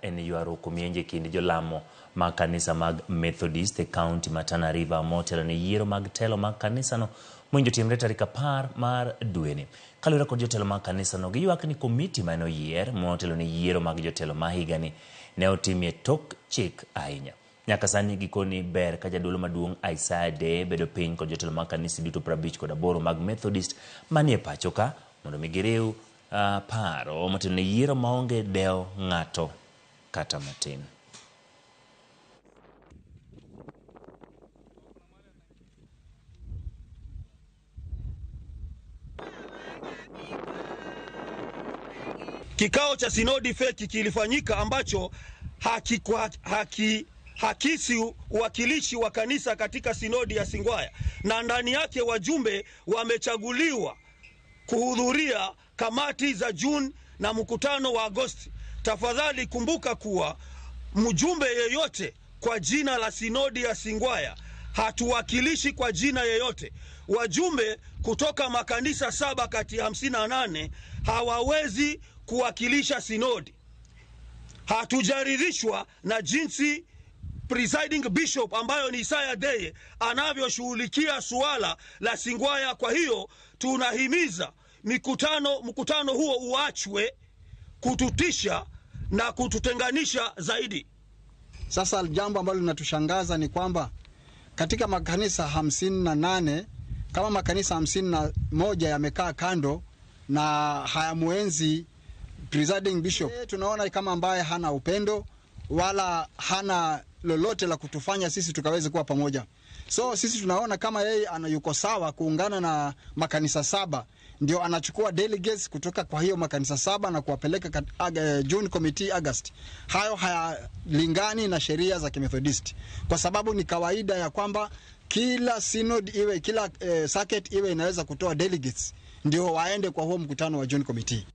En yuaro kumienje kind jolamo mag kanisa mag Methodist e county ma Tana River motelo ne yiero mag telo mag kanisano mwinjo timre tarik 10 mar dweni. Kaluwore kod jotelo mag kanisano giywak ni komiti mane oyier motelo ne yiero mag jotelo ma higani ne otimie tok chik ahinya. Nyaka sani gikoni ber ka jadolo maduong' Isaiah Day bedo piny kod jotelo mag kanisa duto 58 mag Methodist manie pacho ka mondo migiriw paro motelo ne yiero maonge deo ng'ato kata matin. Kikao cha sinodi feki kilifanyika ambacho hakisi uwakilishi wa kanisa katika sinodi ya Singwaya, na ndani yake wajumbe wamechaguliwa kuhudhuria kamati za Juni na mkutano wa Agosti. Tafadhali kumbuka kuwa mjumbe yeyote kwa jina la sinodi ya Singwaya hatuwakilishi kwa jina yeyote. Wajumbe kutoka makanisa 7 kati ya 58 hawawezi kuwakilisha sinodi. Hatujaridhishwa na jinsi presiding bishop ambayo ni Isaiah Day anavyoshughulikia suala la Singwaya. Kwa hiyo tunahimiza mkutano huo uachwe kututisha na kututenganisha zaidi. Sasa jambo ambalo linatushangaza ni kwamba katika makanisa 58 kama makanisa 51 yamekaa kando na hayamuenzi presiding bishop, tunaona kama ambaye hana upendo wala hana lolote la kutufanya sisi tukaweze kuwa pamoja. So sisi tunaona kama yeye yuko sawa kuungana na makanisa 7, ndio anachukua delegates kutoka kwa hiyo makanisa 7 na kuwapeleka June committee August. Hayo hayalingani na sheria za Kimethodisti, kwa sababu ni kawaida ya kwamba kila synod iwe kila circuit iwe inaweza kutoa delegates ndio waende kwa huo mkutano wa June committee.